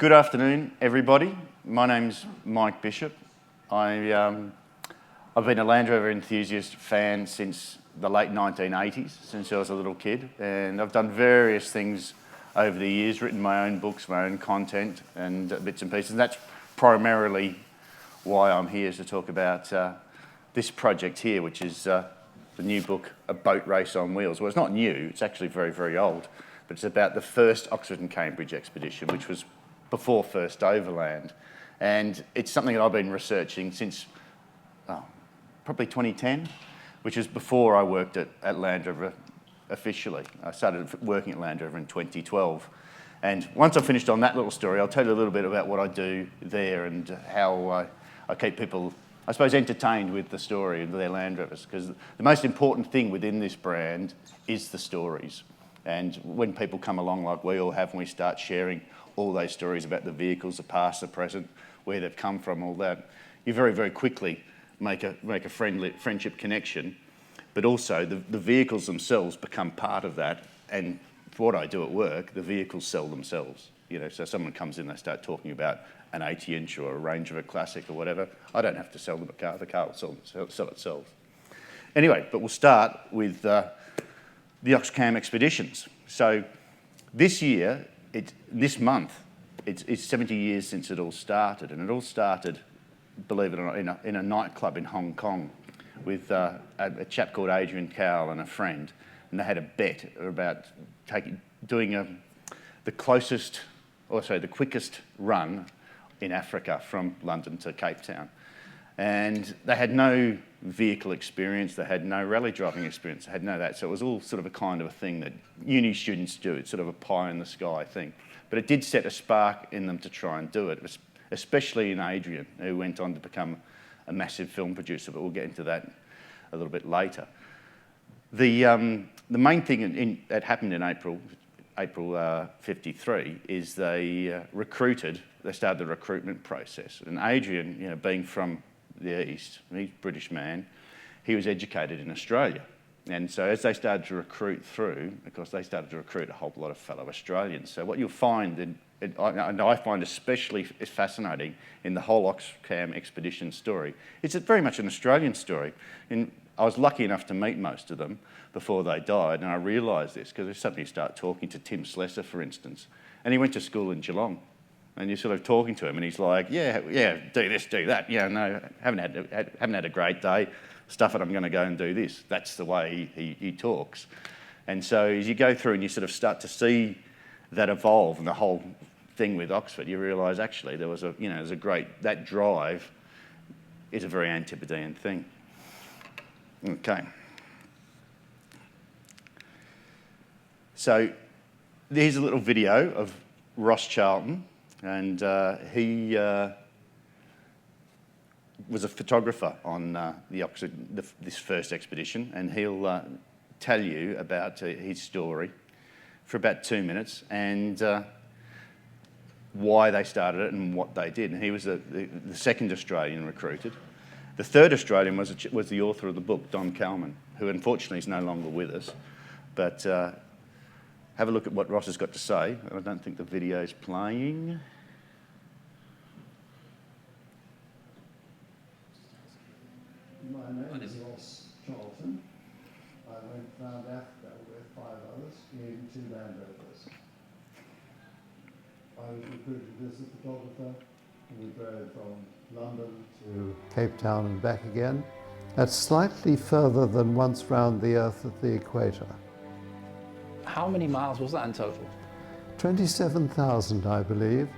Good afternoon, everybody. My name's Mike Bishop. I've been a Land Rover enthusiast fan since the late 1980s, since I was a little kid, and I've done various things over the years, written my own books, my own content and bits and pieces, and that's primarily why I'm here, to talk about this project here, which is the new book, A Boat Race on Wheels. Well, it's not new, it's actually very, very old, but it's about the first Oxford and Cambridge expedition, which was before first Overland. And it's something that I've been researching since probably 2010, which is before I worked at Land Rover officially. I started working at Land Rover in 2012. And once I've finished on that little story, I'll tell you a little bit about what I do there and how I keep people, I suppose, entertained with the story of their Land Rovers, because the most important thing within this brand is the stories. And when people come along like we all have, and we start sharing all those stories about the vehicles, the past, the present, where they've come from, all that, you very, very quickly make a friendship connection, but also the vehicles themselves become part of that. And for what I do at work, the vehicles sell themselves. You know, so someone comes in, they start talking about an 80-inch or a Range Rover Classic or whatever. I don't have to sell them a car; the car will sell itself. Anyway, but we'll start with the Oxcam expeditions. So this year, this month, it's 70 years since it all started, and it all started, believe it or not, in a nightclub in Hong Kong with a chap called Adrian Cowell and a friend, and they had a bet about doing the quickest run in Africa from London to Cape Town. And they had no vehicle experience, they had no rally driving experience, they had none of that. So it was all sort of a kind of a thing that uni students do. It's sort of a pie in the sky thing. But it did set a spark in them to try and do it, especially in Adrian, who went on to become a massive film producer, but we'll get into that a little bit later. The main thing that happened in April 53 is they started the recruitment process. And Adrian, you know, being from the East, he's a British man, he was educated in Australia. And so as they started to recruit through, of course, they started to recruit a whole lot of fellow Australians. So what you'll find, and I find especially fascinating in the whole Oxcam expedition story, it's very much an Australian story. And I was lucky enough to meet most of them before they died, and I realised this because suddenly you start talking to Tim Slessor, for instance, and he went to school in Geelong. And you're sort of talking to him, and he's like, yeah, do this, do that. Yeah, no, haven't had a great day. Stuff it, I'm going to go and do this. That's the way he talks. And so as you go through and you sort of start to see that evolve and the whole thing with Oxford, you realise actually that drive is a very Antipodean thing. Okay. So here's a little video of Ross Charlton. And he was a photographer on this first expedition, and he'll tell you about his story for about 2 minutes and why they started it and what they did. And he was the second Australian recruited. The third Australian was the author of the book, Don Calman, who unfortunately is no longer with us. But have a look at what Ross has got to say. I don't think the video's playing. My name is Ross Charlton. I went round Africa with 5 others, in 2 Land Rovers. I was recruited as a photographer, and we drove from London to Cape Town and back again. That's slightly further than once round the Earth at the equator. How many miles was that in total? 27,000, I believe.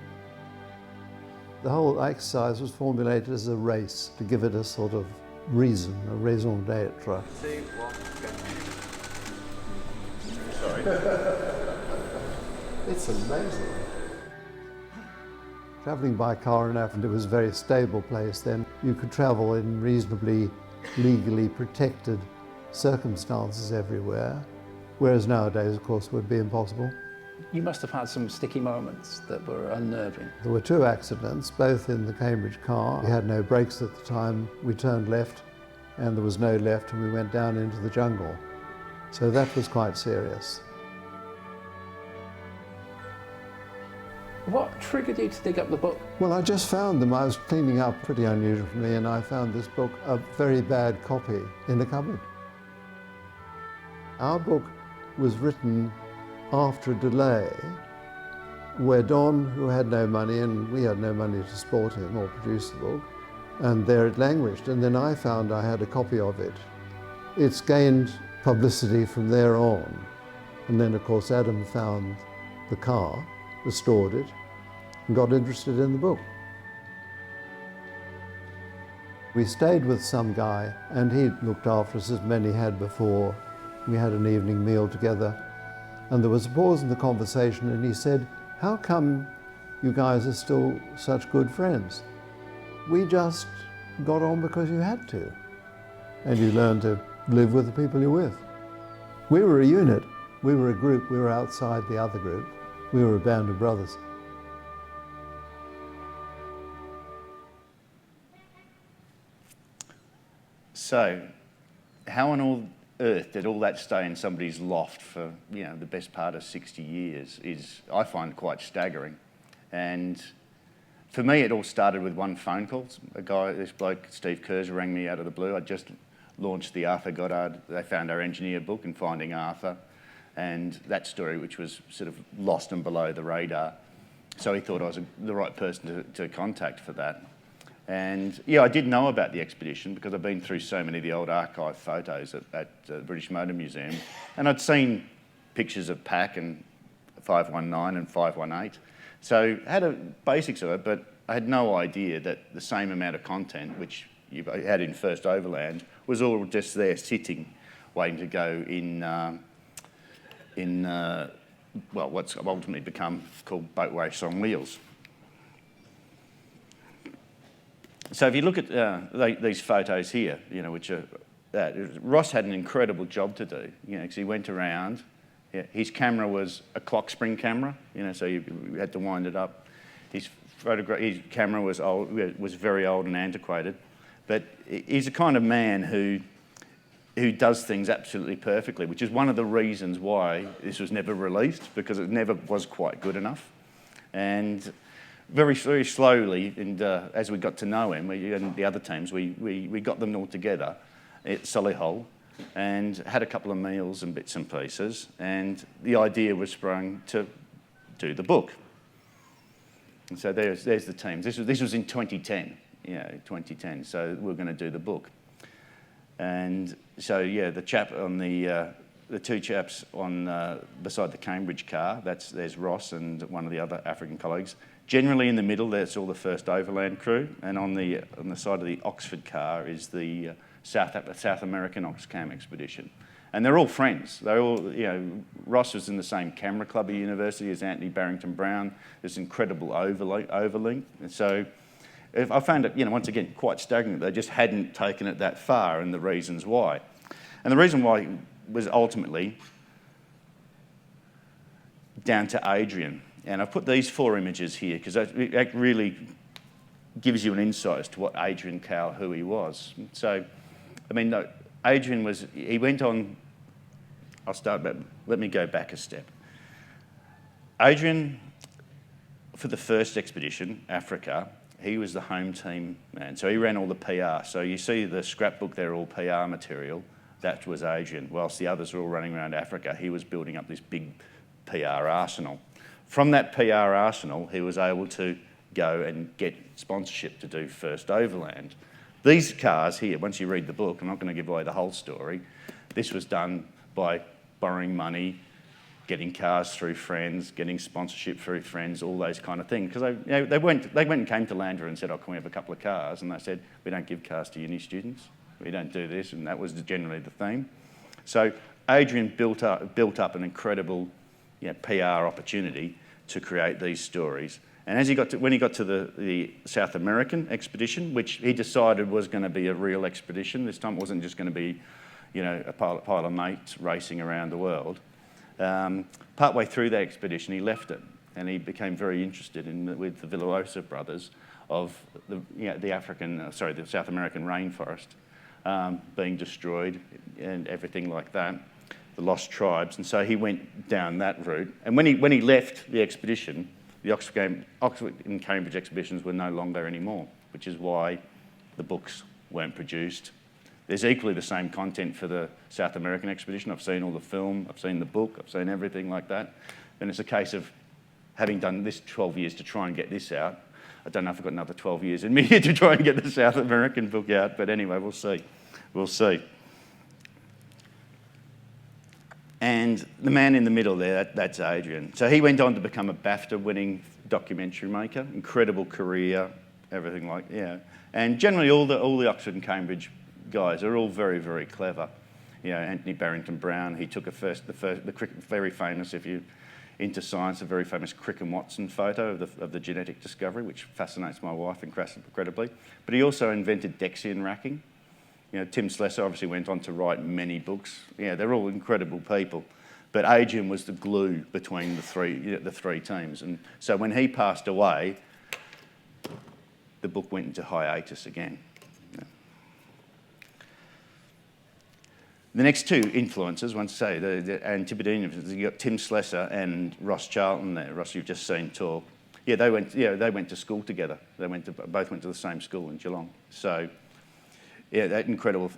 The whole exercise was formulated as a race to give it a sort of reason, a raison d'etre. 2, 1, go. Sorry. It's amazing. Travelling by car in Africa, it was a very stable place then. You could travel in reasonably legally protected circumstances everywhere, whereas nowadays, of course, would be impossible. You must have had some sticky moments that were unnerving. There were 2 accidents, both in the Cambridge car. We had no brakes at the time. We turned left, and there was no left, and we went down into the jungle. So that was quite serious. What triggered you to dig up the book? Well, I just found them. I was cleaning up, pretty unusual for me, and I found this book, a very bad copy, in the cupboard. Our book was written after a delay where Don, who had no money, and we had no money to support him or produce the book, and there it languished. And then I found I had a copy of it. It's gained publicity from there on. And then, of course, Adam found the car, restored it, and got interested in the book. We stayed with some guy, and he looked after us as many had before. We had an evening meal together, and there was a pause in the conversation, and he said, "How come you guys are still such good friends?" "We just got on because you had to, and you learn to live with the people you're with." We were a unit, we were a group, we were outside the other group. We were a band of brothers. So, how on all earth did all that stay in somebody's loft for, the best part of 60 years is, I find, quite staggering. And for me, it all started with one phone call. This bloke, Steve Kurz, rang me out of the blue. I just launched the Arthur Goddard, They Found Our Engineer book and Finding Arthur. And that story, which was sort of lost and below the radar. So he thought I was the right person to contact for that. And yeah, I did know about the expedition because I've been through so many of the old archive photos at the British Motor Museum. And I'd seen pictures of PAC and 519 and 518. So I had a basics of it, but I had no idea that the same amount of content, which you had in First Overland, was all just there sitting, waiting to go in what's ultimately become called Boat Race on Wheels. So if you look at these photos here, which are Ross had an incredible job to do, because he went around. His camera was a clock spring camera, so you had to wind it up. His camera was old, was very old and antiquated, but he's the kind of man who does things absolutely perfectly, which is one of the reasons why this was never released, because it never was quite good enough. And very, very slowly, and as we got to know him, and the other teams, we got them all together at Solihull and had a couple of meals and bits and pieces, and the idea was sprung to do the book. And so there's the teams. This was in 2010, 2010, so we're going to do the book. And so, the chap on the two chaps on beside the Cambridge car, there's Ross and one of the other African colleagues. Generally in the middle, that's all the First Overland crew, and on the side of the Oxford car is the South American Oxcam expedition. And they're all friends. They're all, Ross was in the same camera club at university as Anthony Barrington Brown. There's incredible overlink. And so I found it, once again, quite staggering. They just hadn't taken it that far, and the reasons why. And the reason why was ultimately down to Adrian. And I've put these 4 images here because that really gives you an insight as to what Adrian Cowell, who he was. So, Adrian he went on, let me go back a step. Adrian, for the first expedition, Africa, he was the home team man. So he ran all the PR. So you see the scrapbook there, all PR material. That was Adrian. Whilst the others were all running around Africa, he was building up this big PR arsenal. From that PR arsenal, he was able to go and get sponsorship to do First Overland. These cars here, once you read the book, I'm not going to give away the whole story, this was done by borrowing money, getting cars through friends, getting sponsorship through friends, all those kind of things. Because they went and came to Land Rover and said, "Oh, can we have a couple of cars?" And they said, "We don't give cars to uni students. We don't do this," and that was generally the theme. So Adrian built up an incredible PR opportunity to create these stories. And as when he got to the South American expedition, which he decided was going to be a real expedition, this time it wasn't just going to be, a pile of mates racing around the world. Partway through that expedition, he left it, and he became very interested with the Villalobos brothers of the South American rainforest being destroyed and everything like that, the lost tribes. And so he went down that route. And when he left the expedition, the Oxford and Cambridge exhibitions were no longer anymore, which is why the books weren't produced. There's equally the same content for the South American expedition. I've seen all the film, I've seen the book, I've seen everything like that. And it's a case of having done this 12 years to try and get this out. I don't know if I've got another 12 years in me to try and get the South American book out, but anyway, we'll see. We'll see. And the man in the middle there, that's Adrian. So he went on to become a BAFTA-winning documentary maker, incredible career, everything like, yeah. And generally all the Oxford and Cambridge guys are all very, very clever. You know, Anthony Barrington Brown, he took very famous, if you're into science, a very famous Crick and Watson photo of the genetic discovery, which fascinates my wife incredibly. But he also invented Dexian racking. You know, Tim Slessor obviously went on to write many books. Yeah, they're all incredible people. But Adrian was the glue between the three teams. And so when he passed away, the book went into hiatus again. Yeah. The next two influences, once I say, the Antipodean, you got Tim Slessor and Ross Charlton there. Ross, you've just seen talk. Yeah, they went to school together. Both went to the same school in Geelong. So, yeah, that incredible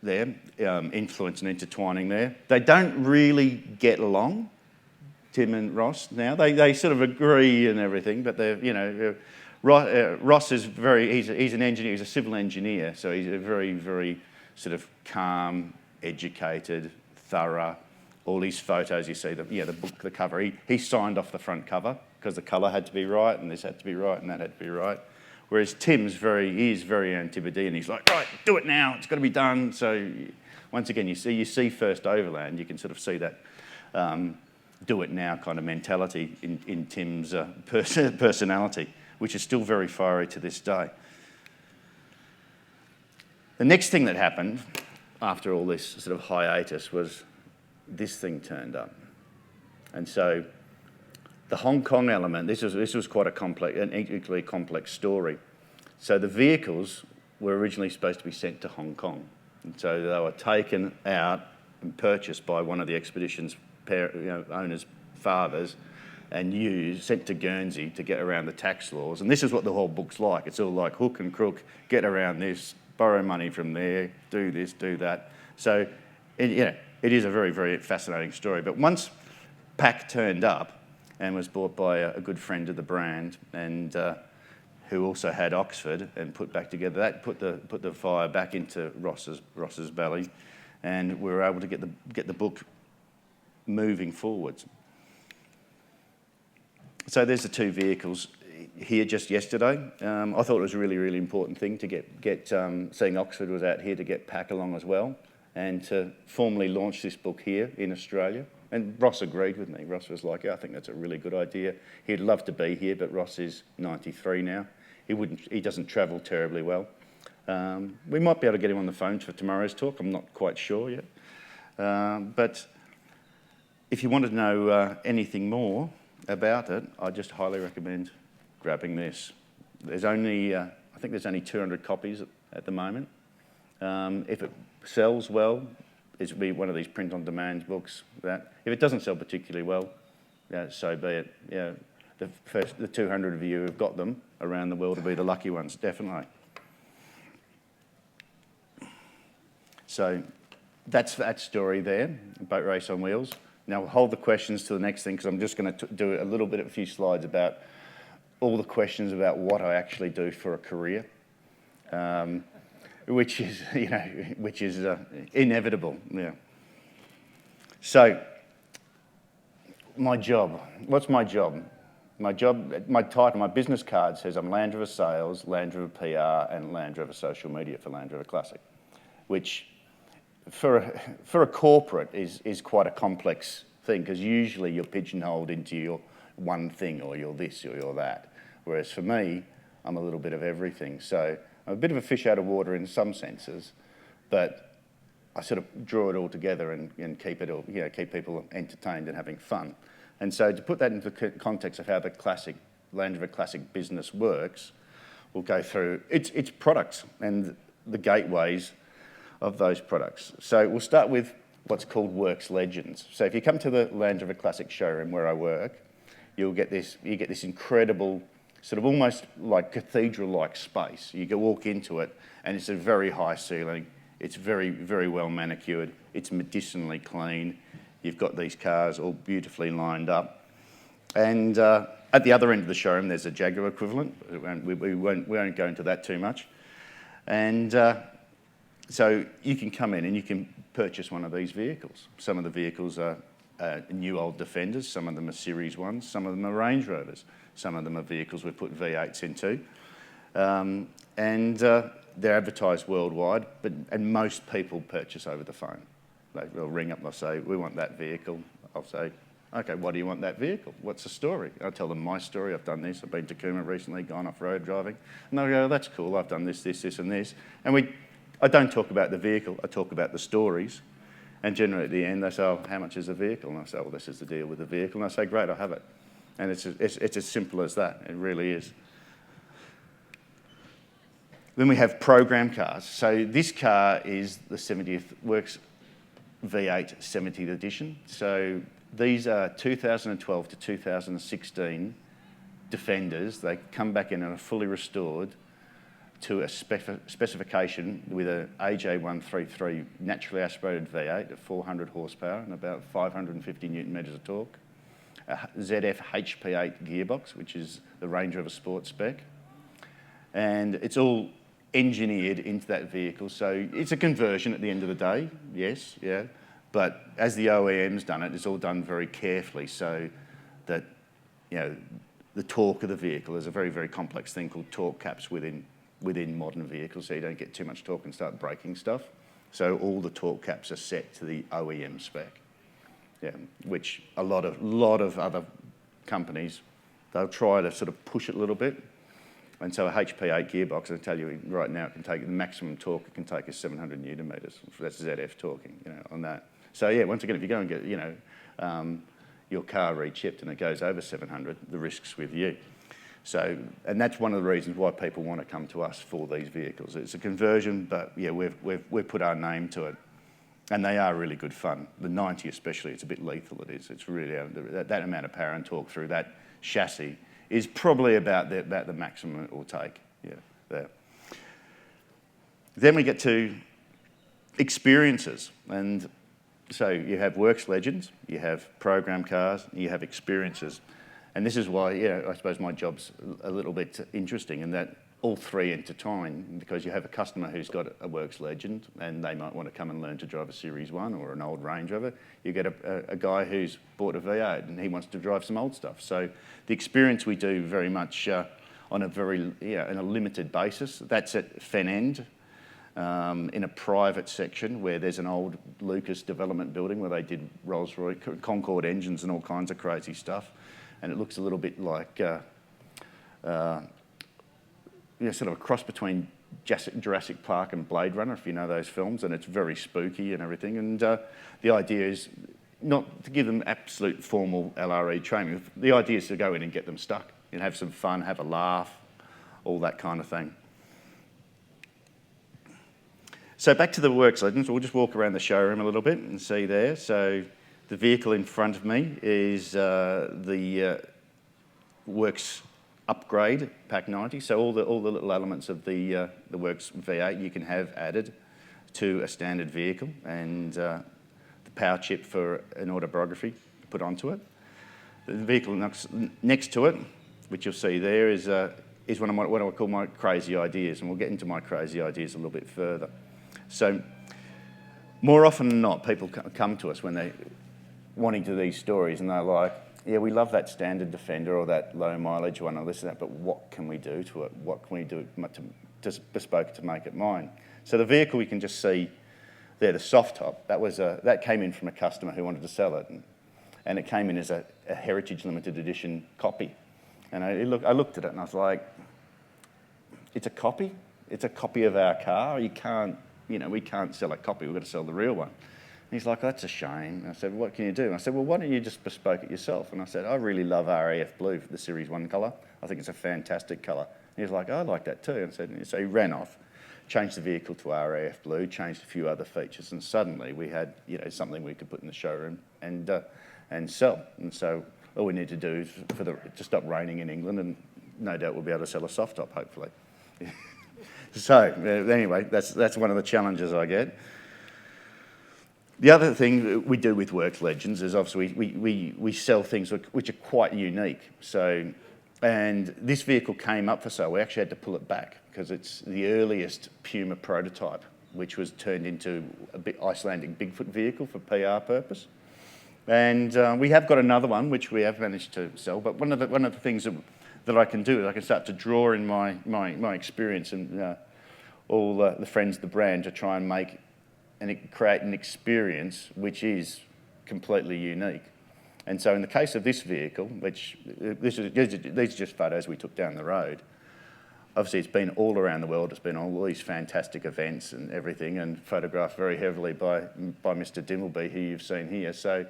there, influence and intertwining there. They don't really get along, Tim and Ross now. They sort of agree and everything, but they're, you know, Ross is he's an engineer, he's a civil engineer, so he's a very, very sort of calm, educated, thorough. All his photos, you see, the book, the cover, he signed off the front cover because the colour had to be right and this had to be right and that had to be right. Whereas Tim's very Antipodean. He's like, right, do it now, it's got to be done. So once again, you see first Overland, you can sort of see that do it now kind of mentality in Tim's personality, which is still very fiery to this day. The next thing that happened after all this sort of hiatus was this thing turned up. And so the Hong Kong element, this was quite an equally complex story. So the vehicles were originally supposed to be sent to Hong Kong. And so they were taken out and purchased by one of the expedition's owners' fathers and sent to Guernsey to get around the tax laws. And this is what the whole book's like. It's all like hook and crook, get around this, borrow money from there, do this, do that. So, it is a very, very fascinating story. But once PAC turned up and was bought by a good friend of the brand, and who also had Oxford, and put back together, that put the fire back into Ross's belly, and we were able to get the book moving forwards. So there's the two vehicles here just yesterday. I thought it was a really, really important thing to get seeing Oxford was out here to get PAC along as well, and to formally launch this book here in Australia. And Ross agreed with me. Ross was like, yeah, I think that's a really good idea. He'd love to be here, but Ross is 93 now. He doesn't travel terribly well. We might be able to get him on the phone for tomorrow's talk. I'm not quite sure yet. But if you want to know anything more about it, I just highly recommend grabbing this. There's only, I think there's only 200 copies at the moment. If it sells well, it will be one of these print-on-demand books. That if it doesn't sell particularly well, so be it. Yeah, the 200 of you who've got them around the world will be the lucky ones, definitely. So that's that story there, Boat Race on Wheels. Now we'll hold the questions to the next thing, because I'm just going to do a few slides about all the questions about what I actually do for a career. Which is inevitable. Yeah. So, my job. What's my job? My title, my business card says I'm Land Rover Sales, Land Rover PR, and Land Rover Social Media for Land Rover Classic, which for a corporate is quite a complex thing, because usually you're pigeonholed into your one thing, or you're this or you're that. Whereas for me, I'm a little bit of everything. So I'm a bit of a fish out of water in some senses, but I sort of draw it all together and keep people entertained and having fun. And so to put that into the context of how the Land Rover Classic business works, we'll go through its products and the gateways of those products. So we'll start with what's called Works Legends. So if you come to the Land Rover Classic showroom where I work, you get this incredible, sort of almost like cathedral-like space. You can walk into it, and it's a very high ceiling. It's very, very well manicured. It's medicinally clean. You've got these cars all beautifully lined up. And at the other end of the showroom, there's a Jaguar equivalent. We won't go into that too much. And so you can come in and you can purchase one of these vehicles. Some of the vehicles are new old Defenders, some of them are Series 1s, some of them are Range Rovers, some of them are vehicles we put V8s into. And they're advertised worldwide, and most people purchase over the phone. They'll ring up and they'll say, we want that vehicle. I'll say, okay, why do you want that vehicle? What's the story? I'll tell them my story. I've done this. I've been to Cooma recently, gone off-road driving. And they'll go, that's cool. I've done this, this, this, and this. And I don't talk about the vehicle. I talk about the stories. And generally at the end, they say, oh, how much is the vehicle? And I say, well, this is the deal with the vehicle. And I say, great, I'll have it. And it's as simple as that. It really is. Then we have program cars. So this car is the 70th Works V8 70th edition. So these are 2012 to 2016 Defenders. They come back in and are fully restored to a specification with an AJ133 naturally aspirated V8 at 400 horsepower and about 550 newton metres of torque. A ZF HP8 gearbox, which is the Range Rover Sport spec. And it's all engineered into that vehicle. So it's a conversion at the end of the day, yes, yeah. But as the OEM's done it, it's all done very carefully so that, you know, the torque of the vehicle is a very, very complex thing called torque caps within modern vehicles, so you don't get too much torque and start breaking stuff. So all the torque caps are set to the OEM spec, yeah, which a lot of other companies, they'll try to sort of push it a little bit. And so a HP8 gearbox, I tell you right now, it can take the maximum torque it can take is 700 newton meters. That's ZF talking, you know, on that. So yeah, once again, if you go and get, you know, your car rechipped and it goes over 700, the risk's with you. So, and that's one of the reasons why people want to come to us for these vehicles. It's a conversion, but yeah, we've put our name to it. And they are really good fun. The 90 especially, it's a bit lethal, it is. It's really, that amount of power and torque through that chassis is probably about the maximum it will take, yeah, there. Then we get to experiences. And so you have Works Legends, you have program cars, you have experiences. And this is why, yeah, I suppose my job's a little bit interesting in that all three intertwine, because you have a customer who's got a Works Legend and they might want to come and learn to drive a Series 1 or an old Range Rover. You get a guy who's bought a V8 and he wants to drive some old stuff. So the experience we do very much on a very, in a limited basis. That's at Fen End in a private section where there's an old Lucas development building where they did Rolls-Royce, Concorde engines and all kinds of crazy stuff. And it looks a little bit like sort of a cross between Jurassic Park and Blade Runner, if you know those films, and it's very spooky and everything. And the idea is not to give them absolute formal LRE training. The idea is to go in and get them stuck and have some fun, have a laugh, all that kind of thing. So back to the Works Legends. We'll just walk around the showroom a little bit and see there. So the vehicle in front of me is the Works upgrade Pack 90. So all the little elements of the Works V8 you can have added to a standard vehicle, and the power chip for an autobiography put onto it. The vehicle next to it, which you'll see there, is one of what I call my crazy ideas, and we'll get into my crazy ideas a little bit further. So more often than not, people come to us when they're wanting to do these stories, and they're like, yeah, we love that standard Defender or that low mileage one or this and that, but what can we do to it? What can we do to bespoke to make it mine? So the vehicle you can just see there, the soft top, that came in from a customer who wanted to sell it, and it came in as a Heritage Limited Edition copy. And I looked at it and I was like, it's a copy? It's a copy of our car? We can't sell a copy, we've got to sell the real one. And he's like, oh, that's a shame. And I said, what can you do? And I said, well, why don't you just bespoke it yourself? And I said, I really love RAF blue for the Series 1 colour. I think it's a fantastic colour. And he's like, I like that too. And so he ran off, changed the vehicle to RAF blue, changed a few other features, and suddenly we had something we could put in the showroom and sell. And so all we need to do is to stop raining in England, and no doubt we'll be able to sell a soft top, hopefully. So anyway, that's one of the challenges I get. The other thing that we do with Works Legends is obviously we sell things which are quite unique. So, and this vehicle came up for sale. We actually had to pull it back because it's the earliest Puma prototype, which was turned into a Icelandic Bigfoot vehicle for PR purpose. And we have got another one which we have managed to sell. But one of the things that I can do is I can start to draw in my experience and all the friends of the brand to try and make and create an experience which is completely unique. And so in the case of this vehicle, which these are just photos we took down the road, obviously it's been all around the world, it's been on all these fantastic events and everything, and photographed very heavily by Mr. Dimbleby, who you've seen here. So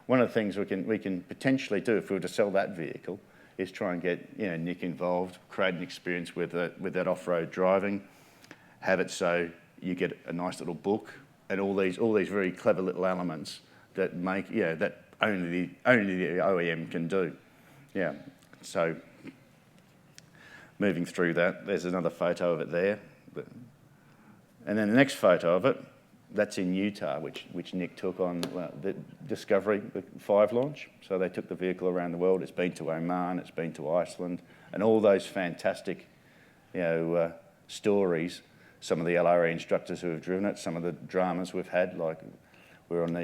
one of the things we can potentially do if we were to sell that vehicle is try and get Nick involved, create an experience with that off-road driving, have it so you get a nice little book, and all these very clever little elements that make that only the OEM can do. Yeah. So moving through that, there's another photo of it there, and then the next photo of it, that's in Utah, which Nick took on the Discovery 5 launch. So they took the vehicle around the world. It's been to Oman, it's been to Iceland, and all those fantastic, stories. Some of the LRE instructors who have driven it, some of the dramas we've had, like we were on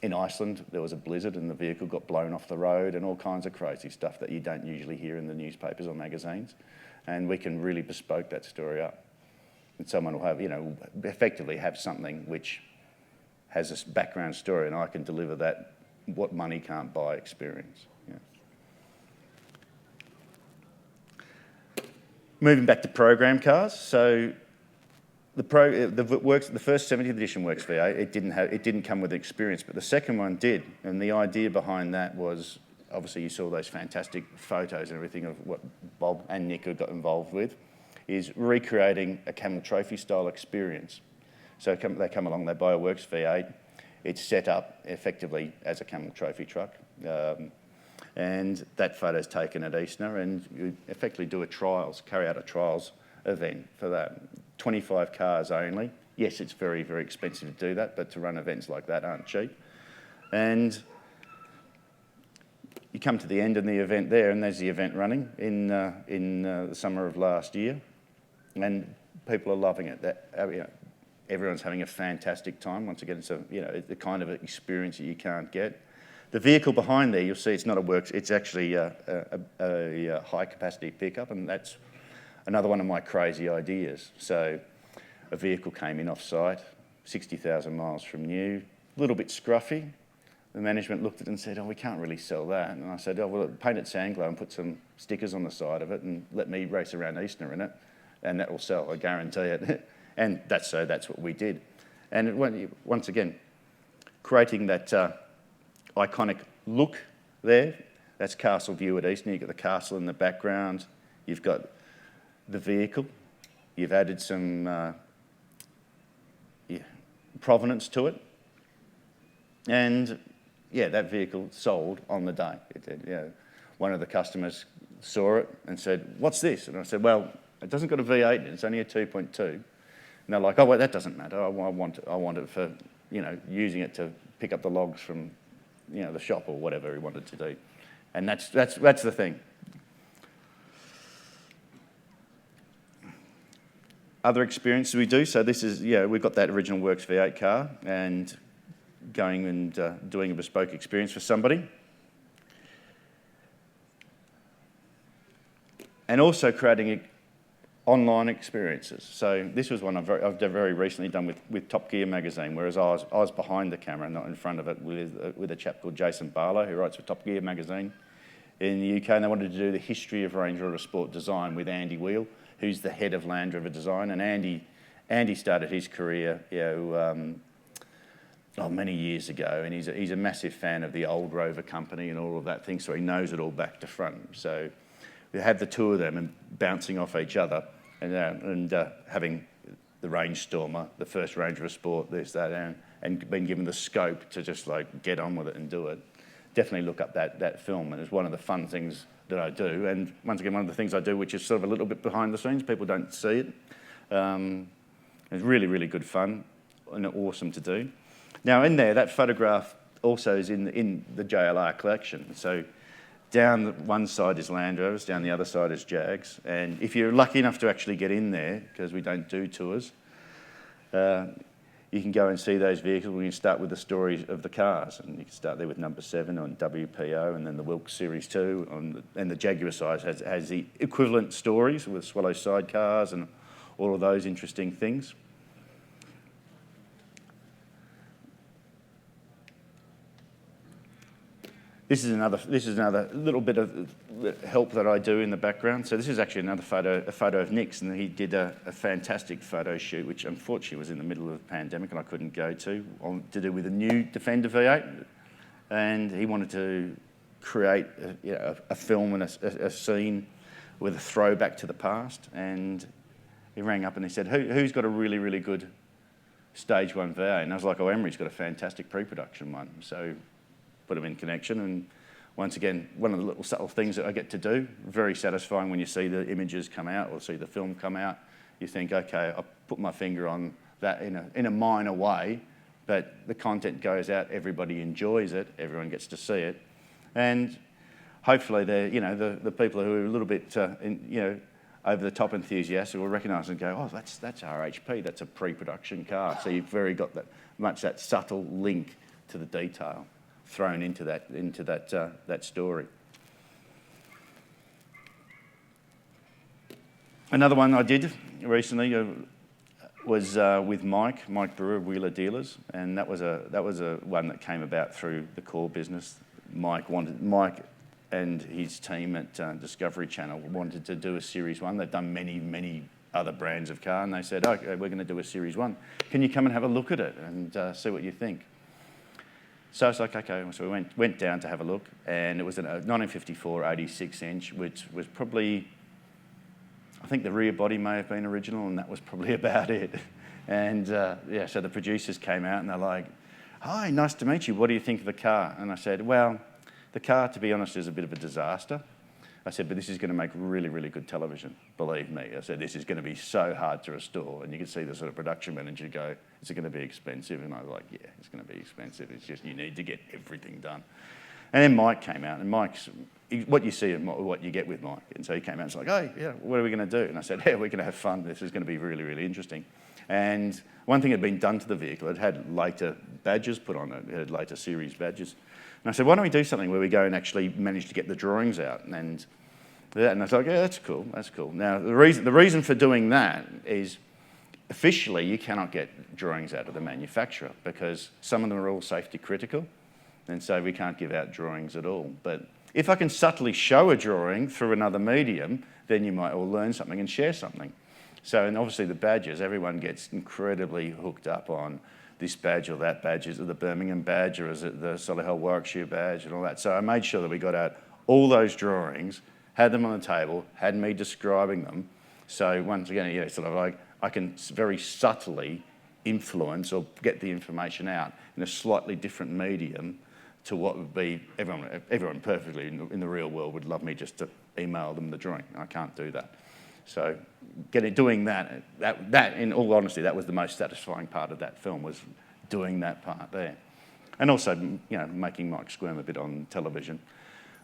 in Iceland, there was a blizzard and the vehicle got blown off the road, and all kinds of crazy stuff that you don't usually hear in the newspapers or magazines. And we can really bespoke that story up. And someone will have, effectively have something which has this background story, and I can deliver that what money can't buy experience. Yeah. Moving back to program cars, so the first 70th edition Works V8, it didn't come with experience, but the second one did, and the idea behind that was, obviously you saw those fantastic photos and everything of what Bob and Nick have got involved with, is recreating a Camel Trophy style experience. So they come along, they buy a Works V8, it's set up effectively as a Camel Trophy truck, and that photo's taken at Eastner, and you effectively carry out a trials event for that. 25 cars only. Yes, it's very, very expensive to do that, but to run events like that aren't cheap. And you come to the end of the event there, and there's the event running in the summer of last year, and people are loving it. Everyone's having a fantastic time. Once again, it's the kind of experience that you can't get. The vehicle behind there, you'll see it's not a Works, it's actually a high-capacity pickup, and that's another one of my crazy ideas. So a vehicle came in off-site, 60,000 miles from new, a little bit scruffy. The management looked at it and said, we can't really sell that. And I said, well, paint it sand glow and put some stickers on the side of it and let me race around Eastner in it, and that will sell, I guarantee it. And that's what we did. And once again, creating that iconic look there, that's Castle View at Eastner. You've got the castle in the background, you've got the vehicle, you've added some provenance to it, and that vehicle sold on the day. It did. One of the customers saw it and said, "What's this?" And I said, "Well, it doesn't got a V8 in it, it's only a 2.2. And they're like, "Oh, well, that doesn't matter. I want it for using it to pick up the logs from the shop or whatever he wanted to do." And that's the thing. Other experiences we do, so this is, we've got that original Works V8 car and going and doing a bespoke experience for somebody. And also creating online experiences. So this was one I've very recently done with Top Gear magazine, whereas I was behind the camera, not in front of it, with a chap called Jason Barlow, who writes for Top Gear magazine in the UK, and they wanted to do the history of Range Rover Sport design with Andy Wheel, who's the head of Land Rover design. And Andy started his career many years ago, and he's a massive fan of the old Rover company and all of that thing, so he knows it all back to front. So we had the two of them and bouncing off each other and having the Range Stormer, the first Range Rover Sport, this, that, and been given the scope to just get on with it and do it. definitely look up that film, and it's one of the fun things that I do. And once again, one of the things I do, which is sort of a little bit behind the scenes, people don't see it. It's really, really good fun and awesome to do. Now in there, that photograph also is in the JLR collection. So down one side is Land Rovers, down the other side is Jags. And if you're lucky enough to actually get in there, because we don't do tours, you can go and see those vehicles. We can start with the story of the cars, and you can start there with number 7 on WPO, and then the Wilkes Series 2, and the Jaguar side has the equivalent stories with Swallow sidecars and all of those interesting things. This is another little bit of help that I do in the background. So this is actually a photo of Nick's, and he did a fantastic photo shoot, which unfortunately was in the middle of the pandemic and I couldn't go to do with a new Defender V8. And he wanted to create a film and a scene with a throwback to the past. And he rang up and he said, who's got a really, really good Stage 1 V8? And I was like, oh, Emery's got a fantastic pre-production one. So put them in connection, and once again, one of the little subtle things that I get to do, very satisfying when you see the images come out or see the film come out. You think, okay, I put my finger on that in a minor way, but the content goes out, everybody enjoys it, everyone gets to see it, and hopefully the people who are a little bit over the top enthusiasts will recognise and go, oh, that's RHP, that's a pre-production car. So you've very got that subtle link to the detail thrown into that story. Another one I did recently was with Mike Brewer, Wheeler Dealers, and that was a one that came about through the core business. Mike and his team at Discovery Channel wanted to do a Series 1. They've done many other brands of car, and they said, okay, we're going to do a Series 1. Can you come and have a look at it and see what you think? So I was like, okay, so we went down to have a look, and it was a 1954 86-inch, which was probably, I think the rear body may have been original, and that was probably about it. And so the producers came out and they're like, hi, nice to meet you, what do you think of the car? And I said, well, the car, to be honest, is a bit of a disaster. I said, but this is going to make really, really good television, believe me. I said, this is going to be so hard to restore. And you can see the sort of production manager go, is it going to be expensive? And I was like, yeah, it's going to be expensive. It's just you need to get everything done. And then Mike came out, and Mike's, what you see and what you get with Mike. And so he came out and was like, hey, yeah, what are we going to do? And I said, yeah, we're going to have fun. This is going to be really, really interesting. And one thing had been done to the vehicle, it had later badges put on it. It had later series badges. And I said, why don't we do something where we go and actually manage to get the drawings out? And I was like, yeah, that's cool. Now, the reason for doing that is officially you cannot get drawings out of the manufacturer because some of them are all safety critical, and so we can't give out drawings at all. But if I can subtly show a drawing through another medium, then you might all learn something and share something. So, and obviously the badges, everyone gets incredibly hooked up on this badge or that badge. Is it the Birmingham badge or is it the Solihull Warwickshire badge and all that? So I made sure that we got out all those drawings, had them on the table, had me describing them. So once again, sort of like I can very subtly influence or get the information out in a slightly different medium to what would be, everyone perfectly in the real world would love me just to email them the drawing. I can't do that. So doing that, in all honesty, that was the most satisfying part of that film, was doing that part there. And also, making Mike squirm a bit on television.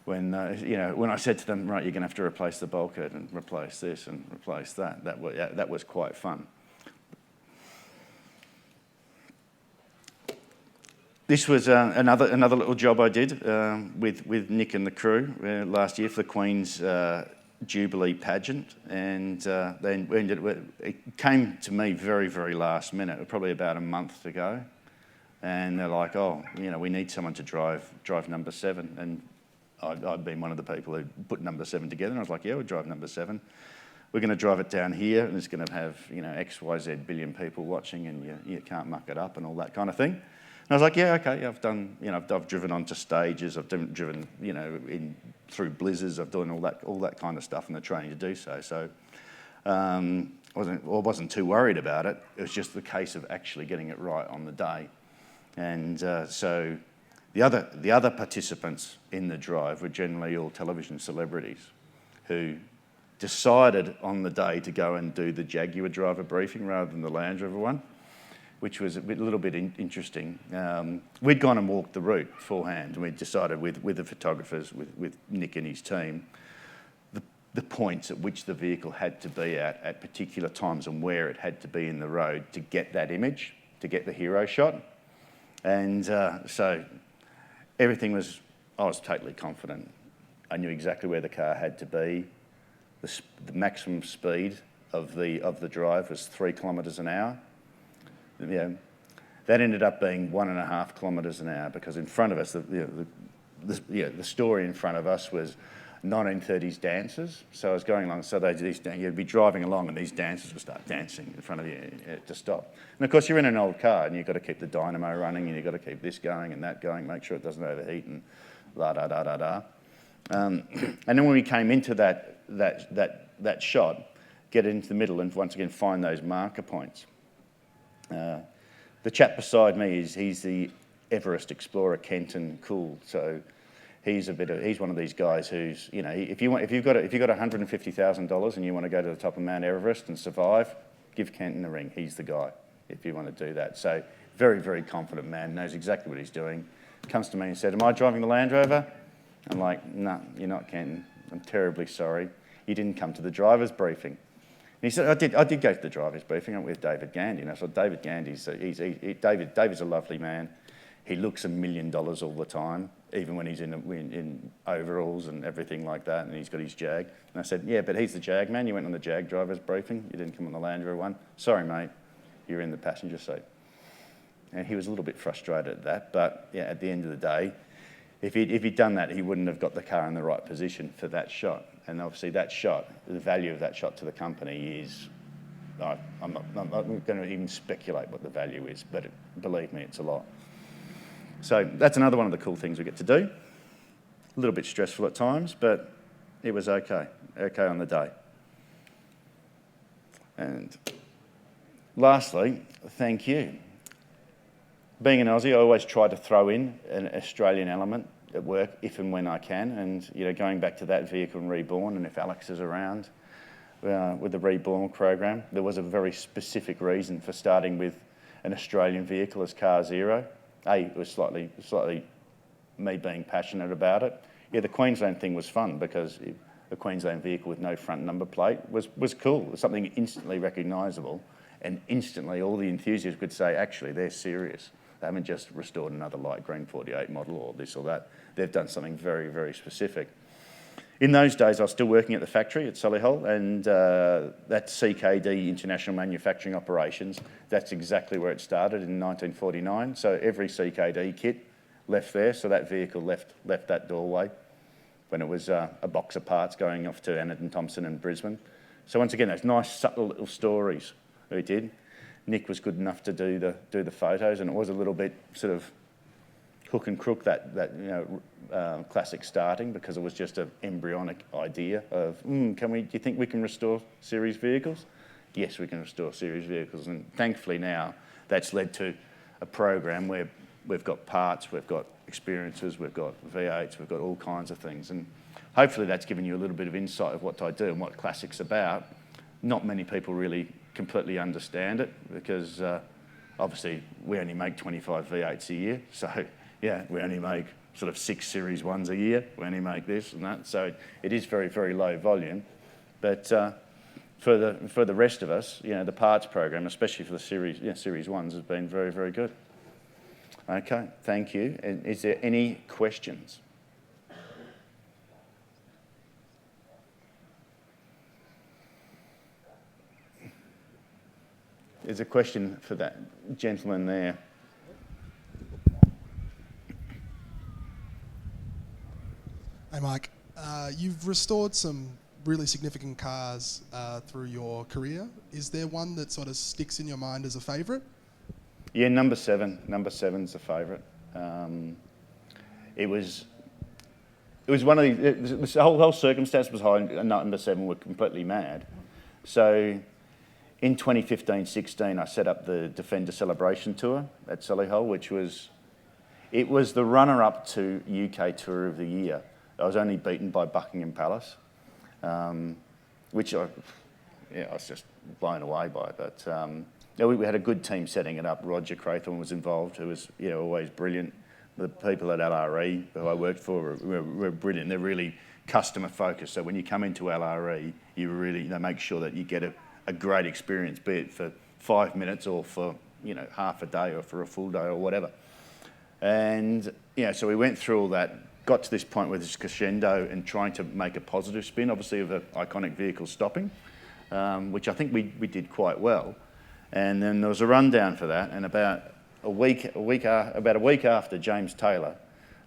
When I said to them, right, you're going to have to replace the bulkhead and replace this and replace that, that was quite fun. This was another little job I did with Nick and the crew last year for the Queen's Jubilee pageant, and then it came to me very, very last minute, probably about a month to go, and they're like, oh, we need someone to drive number 7, and I'd been one of the people who put number 7 together, and I was like, yeah, we'll drive number 7. We're going to drive it down here, and it's going to have X, Y, Z billion people watching, and you can't muck it up and all that kind of thing. And I was like, yeah, okay, I've done, I've driven onto stages, I've driven, through blizzards, I've done all that kind of stuff, and the training to do so. So I wasn't too worried about it. It was just the case of actually getting it right on the day. And so The other participants in the drive were generally all television celebrities who decided on the day to go and do the Jaguar driver briefing rather than the Land Rover one, which was a little bit interesting. We'd gone and walked the route beforehand, and we'd decided with the photographers, with Nick and his team, the points at which the vehicle had to be at particular times and where it had to be in the road to get that image, to get the hero shot. And so everything was, I was totally confident. I knew exactly where the car had to be. The maximum speed of the drive was 3 kilometres an hour. Yeah, that ended up being 1.5 kilometres an hour because in front of us, the story in front of us was 1930s dancers. So I was going along, so you'd be driving along and these dancers would start dancing in front of you to stop. And of course you're in an old car and you've got to keep the dynamo running and you've got to keep this going and that going, make sure it doesn't overheat and la-da-da-da-da. And then when we came into that shot, get into the middle and once again find those marker points. The chap beside me he's the Everest Explorer Kenton Cool. So he's one of these guys who's, you know, if you've got $150,000 and you want to go to the top of Mount Everest and survive, give Kenton a ring. He's the guy if you want to do that. So very, very confident man, knows exactly what he's doing. Comes to me and said, "Am I driving the Land Rover?" I'm like, "No, you're not, Kenton. I'm terribly sorry. You didn't come to the driver's briefing." And he said, I did go to the driver's briefing. I went with David Gandy. And I said, David Gandy's, David's a lovely man. He looks $1 million all the time, even when he's in overalls and everything like that, and he's got his Jag. And I said, "Yeah, but he's the Jag man. You went on the Jag driver's briefing. You didn't come on the Land Rover one. Sorry, mate. You're in the passenger seat." And he was a little bit frustrated at that, but yeah, at the end of the day, if he'd done that, he wouldn't have got the car in the right position for that shot. And obviously that shot, the value of that shot to the company is, I'm not going to even speculate what the value is, but believe me, it's a lot. So that's another one of the cool things we get to do. A little bit stressful at times, but it was okay on the day. And lastly, thank you. Being an Aussie, I always try to throw in an Australian element at work if and when I can, and you know, going back to that vehicle in Reborn, and if Alex is around with the Reborn program, there was a very specific reason for starting with an Australian vehicle as car zero. It was slightly me being passionate about it. Yeah, the Queensland thing was fun because a Queensland vehicle with no front number plate was cool. It was something instantly recognisable, and instantly all the enthusiasts could say, actually, they're serious. They haven't just restored another light green 48 model or this or that. They've done something very, very specific. In those days, I was still working at the factory at Solihull, and that CKD International Manufacturing Operations, that's exactly where it started in 1949. So every CKD kit left there, so that vehicle left that doorway when it was a box of parts going off to Annett & Thompson in Brisbane. So once again, those nice, subtle little stories we did. Nick was good enough to do the photos, and it was a little bit sort of hook and crook that classic starting, because it was just an embryonic idea of do you think we can restore series vehicles? Yes, we can restore series vehicles, and thankfully now that's led to a program where we've got parts, we've got experiences, we've got V8s, we've got all kinds of things, and hopefully that's given you a little bit of insight of what I do and what Classic's about. Not many people really completely understand it because obviously we only make 25 V8s a year, so yeah, we only make sort of 6 Series 1s a year. We only make this and that, so it is very, very low volume. But for the rest of us, you know, the parts program, especially for the Series 1s, has been very, very good. Okay, thank you. And is there any questions? There's a question for that gentleman there. Hey, Mike. You've restored some really significant cars through your career. Is there one that sort of sticks in your mind as a favourite? Yeah, number 7. Number 7's a favourite. It was one of the whole circumstance was high. Number 7 were completely mad. So in 2015-16, I set up the Defender Celebration Tour at Solihull, which was, It was the runner-up to UK Tour of the Year. I was only beaten by Buckingham Palace, which I was just blown away by. But we had a good team setting it up. Roger Craythorne was involved, who was always brilliant. The people at LRE, who I worked for, were brilliant. They're really customer focused. So when you come into LRE, they make sure that you get a great experience, be it for 5 minutes or for half a day or for a full day or whatever. And so we went through all that, got to this point with this crescendo and trying to make a positive spin, obviously of the iconic vehicle stopping, which I think we did quite well. And then there was a rundown for that, and about a week after, James Taylor,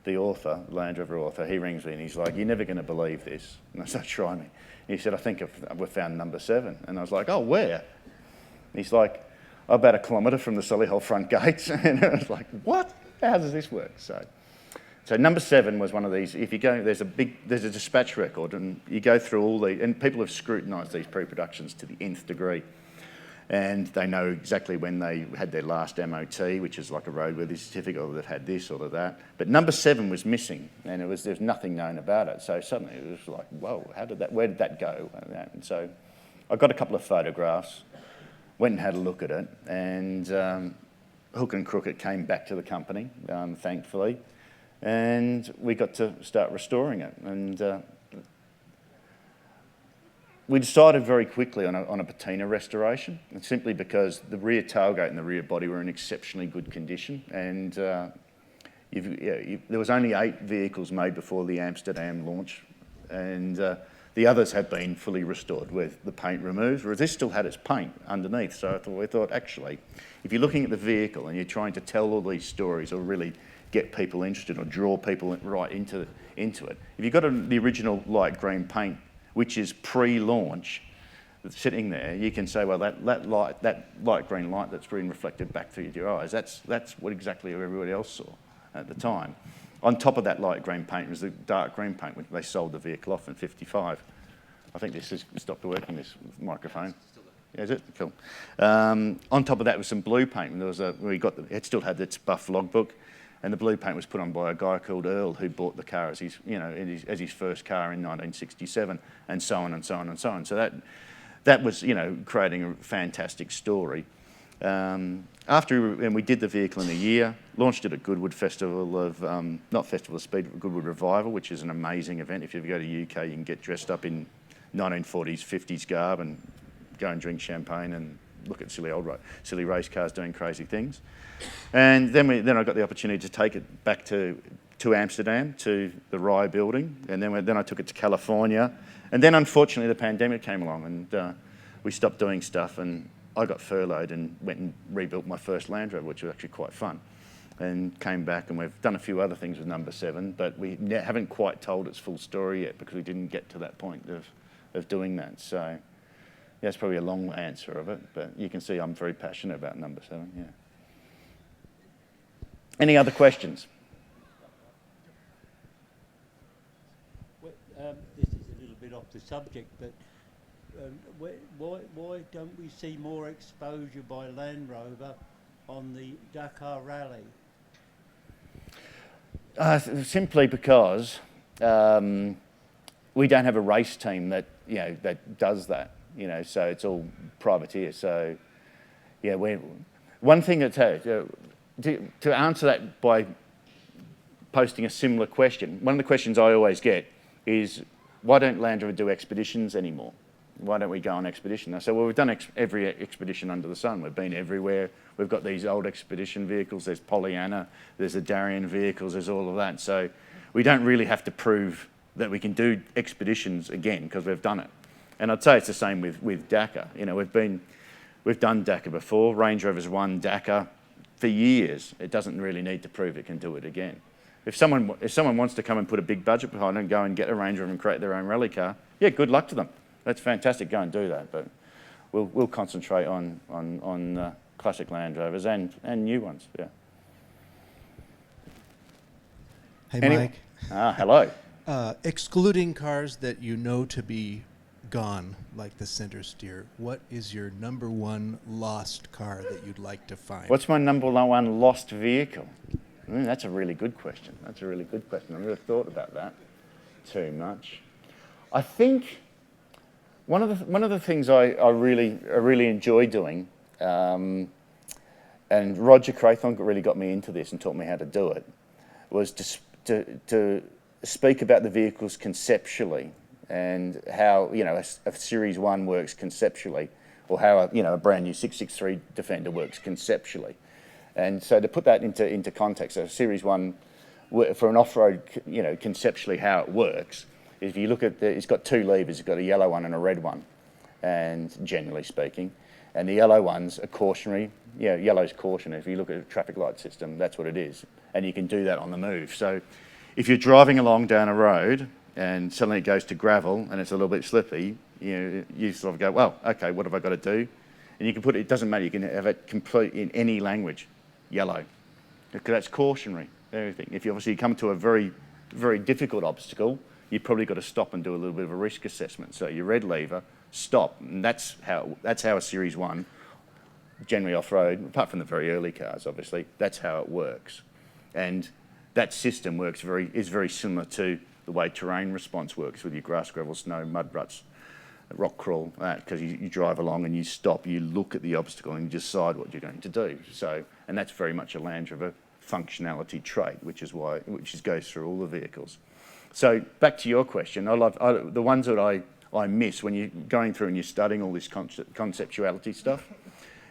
the author, Land Rover author, he rings me and he's like, "You're never going to believe this." And I said, "Try me." And he said, "I think we've found number 7." And I was like, "Oh, where?" And he's like, "About a kilometre from the Solihull front gates." And I was like, "What? How does this work?" So number 7 was one of these. If you go, there's a dispatch record, and you go through all and people have scrutinised these pre-productions to the nth degree. And they know exactly when they had their last MOT, which is like a roadworthy certificate, or they've had this or that. But number 7 was missing, and there's nothing known about it. So suddenly it was like, whoa, where did that go? And so I got a couple of photographs, went and had a look at it, and Hook and Crook, it came back to the company, thankfully, and we got to start restoring it. And we decided very quickly on a patina restoration, and simply because the rear tailgate and the rear body were in exceptionally good condition. And there was only 8 vehicles made before the Amsterdam launch, and the others had been fully restored with the paint removed, whereas this still had its paint underneath. So we thought, actually, if you're looking at the vehicle and you're trying to tell all these stories or really get people interested or draw people right into it, if you've got the original light green paint, which is pre-launch, sitting there, you can say, well, that light green light that's been reflected back through your eyes, that's what exactly everybody else saw at the time. On top of that light green paint was the dark green paint, which they sold the vehicle off in '55. I think this has stopped working, this microphone. Yeah, is it? Cool. On top of that was some blue paint. And it still had its buff logbook. And the blue paint was put on by a guy called Earl, who bought the car as his first car in 1967, and so on and so on and so on. So that was creating a fantastic story. We did the vehicle in a year, launched it at Goodwood Festival of not Festival of Speed, but Goodwood Revival, which is an amazing event. If you ever go to UK, you can get dressed up in 1940s, 50s garb and go and drink champagne and look at silly race cars doing crazy things. And then I got the opportunity to take it back to Amsterdam, to the Rye building, and then I took it to California. And then unfortunately the pandemic came along, and we stopped doing stuff, and I got furloughed and went and rebuilt my first Land Rover, which was actually quite fun. And came back, and we've done a few other things with number 7, but we haven't quite told its full story yet because we didn't get to that point of doing that. So that's probably a long answer of it, but you can see I'm very passionate about number 7, yeah. Any other questions? Well, this is a little bit off the subject, but why don't we see more exposure by Land Rover on the Dakar Rally? Simply because we don't have a race team that that does that. So it's all privateer. So yeah, one thing to answer that by posting a similar question. One of the questions I always get is, why don't Land Rover do expeditions anymore? Why don't we go on expedition? I say, well, we've done every expedition under the sun. We've been everywhere. We've got these old expedition vehicles. There's Pollyanna, there's the Darien vehicles, there's all of that. So we don't really have to prove that we can do expeditions again because we've done it. And I'd say it's the same with Dakar. We've done Dakar before. Range Rover's won Dakar for years. It doesn't really need to prove it can do it again. If someone wants to come and put a big budget behind it and go and get a Range Rover and create their own rally car, yeah, good luck to them. That's fantastic. Go and do that. But we'll concentrate on classic Land Rovers and new ones. Yeah. Hey, Mike. Hello. Excluding cars that you know to be gone, like the center steer, what is your #1 lost car that you'd like to find? What's my #1 lost vehicle? That's a really good question. That's a really good question. I've never thought about that too much. I think one of the things I really enjoy doing, and Roger Craython really got me into this and taught me how to do it, was to speak about the vehicles conceptually and how a Series 1 works conceptually, or how a brand new 663 Defender works conceptually. And so to put that into context, so Series 1 for an off-road, conceptually how it works, is if you look at it's got two levers. It's got a yellow one and a red one, and generally speaking, and the yellow ones are cautionary. Yellow's cautionary. If you look at a traffic light system, that's what it is, and you can do that on the move. So if you're driving along down a road and suddenly it goes to gravel and it's a little bit slippy, you sort of go, well, okay, what have I got to do? And you can put it doesn't matter. You can have it complete in any language, yellow, because that's cautionary. Everything. If you obviously come to a very, very difficult obstacle, you've probably got to stop and do a little bit of a risk assessment. So your red lever, stop, and that's how a Series 1, generally off-road, apart from the very early cars, obviously, that's how it works. And that system is very similar to the way terrain response works with your grass, gravel, snow, mud ruts, rock crawl, because you drive along and you stop, you look at the obstacle and you decide what you're going to do. So, and that's very much a Land Rover functionality trait, which goes through all the vehicles. So back to your question, the ones that I miss when you're going through and you're studying all this conceptuality stuff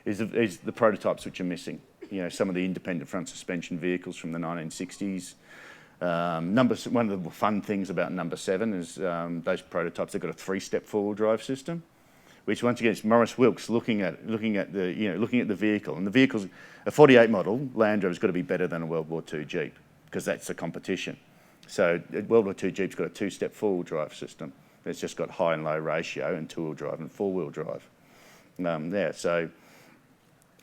is the prototypes which are missing. Some of the independent front suspension vehicles from the 1960s. One of the fun things about number 7 is those prototypes. They've got a 3-step four-wheel drive system, which once again is Maurice Wilks looking at the vehicle. And the vehicle's a 48 model Land Rover's got to be better than a World War II Jeep, because that's the competition. So World War II Jeep's got a 2-step four-wheel drive system. It's just got high and low ratio and 2-wheel drive and 4-wheel drive. So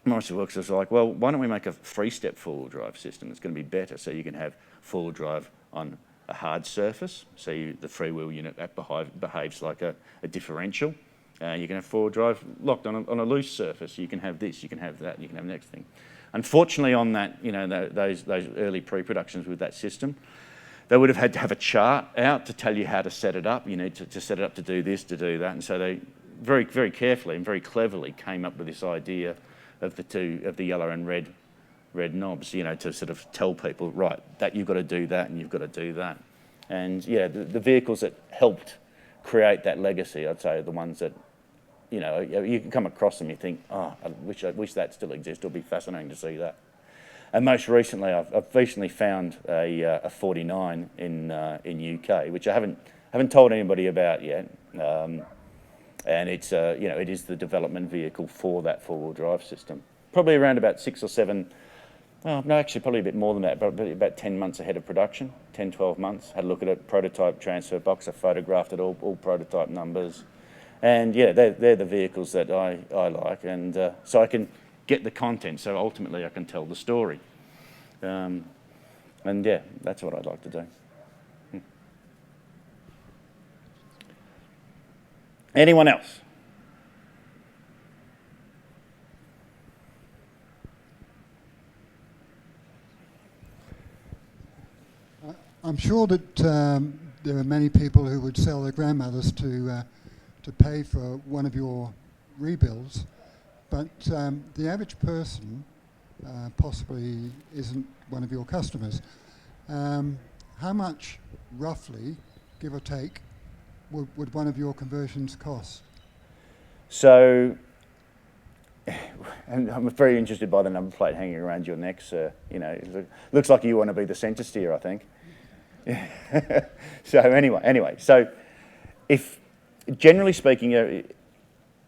Maurice Wilks was like, well, why don't we make a 3-step four-wheel drive system that's going to be better, so you can have four-wheel drive on a hard surface, so the freewheel unit that behaves like a differential. You can have four-wheel drive locked on a loose surface. You can have this, you can have that, you can have the next thing. Unfortunately, on that, those early pre-productions with that system, they would have had to have a chart out to tell you how to set it up. You need to set it up to do this, to do that, and so they very, very carefully and very cleverly came up with this idea of the yellow and red knobs, to sort of tell people, right, that you've got to do that and you've got to do that. And the vehicles that helped create that legacy, I'd say, are the ones that, you can come across them, you think, oh, I wish that still exists. It'll be fascinating to see that. And most recently, I've recently found a 49 in UK, which I haven't told anybody about yet. And it's it is the development vehicle for that four-wheel drive system. Probably around about 6 or 7. Oh, no, actually, probably a bit more than that, but about 10 months ahead of production, 10, 12 months. Had a look at it, prototype transfer box. I photographed it, all prototype numbers. And they're the vehicles that I like. And so I can get the content, so ultimately I can tell the story. And that's what I'd like to do. Anyone else? I'm sure that there are many people who would sell their grandmothers to pay for one of your rebuilds, but the average person possibly isn't one of your customers. How much, roughly, give or take, would one of your conversions cost? So, and I'm very interested by the number plate hanging around your neck, sir. It looks like you want to be the centre steer, I think. So anyway, so if generally speaking,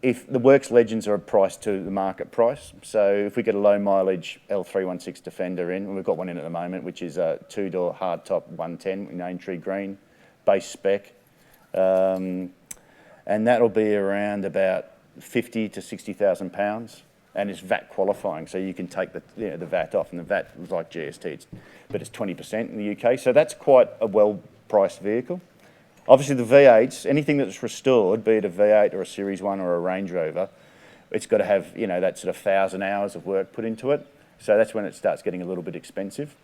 if the Works Legends are priced to the market price, so if we get a low mileage L316 Defender in, and we've got one in at the moment, which is a 2-door hardtop 110 in Aintree green, base spec, and that'll be around about 50 to 60,000 pounds, and it's VAT qualifying, so you can take the VAT off, and the VAT is like GST, but it's 20% in the UK, so that's quite a well-priced vehicle. Obviously the V8s, anything that's restored, be it a V8 or a Series 1 or a Range Rover, it's got to have that sort of 1,000 hours of work put into it, so that's when it starts getting a little bit expensive.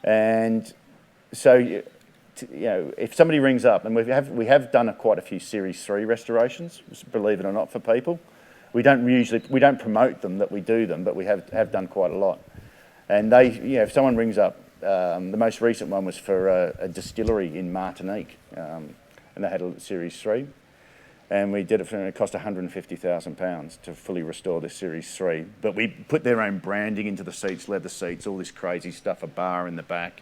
And so, if somebody rings up, and we have done quite a few Series 3 restorations, believe it or not, for people. We don't promote them that we do them, but we have done quite a lot. And if someone rings up, the most recent one was for a distillery in Martinique, and they had a Series 3. And we did it it cost £150,000 to fully restore this Series 3. But we put their own branding into the seats, leather seats, all this crazy stuff, a bar in the back.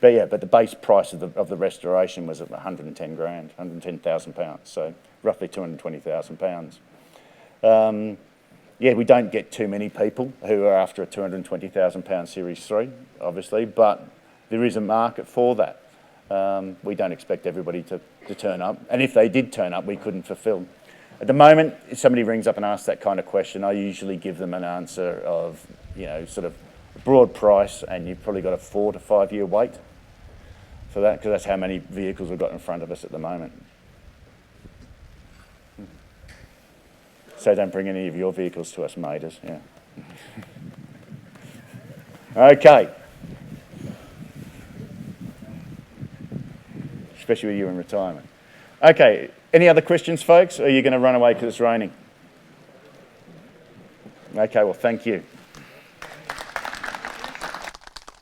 But the base price of the restoration was at 110 grand, £110,000, so roughly £220,000. We don't get too many people who are after a £220,000 Series 3, obviously, but there is a market for that. We don't expect everybody to turn up, and if they did turn up, we couldn't fulfill. At the moment, if somebody rings up and asks that kind of question, I usually give them an answer of, sort of broad price, and you've probably got a 4 to 5 year wait for that, because that's how many vehicles we've got in front of us at the moment. So don't bring any of your vehicles to us, maters. Yeah. Okay. Especially with you in retirement. Okay, any other questions, folks? Or are you going to run away because it's raining? Okay, well, thank you.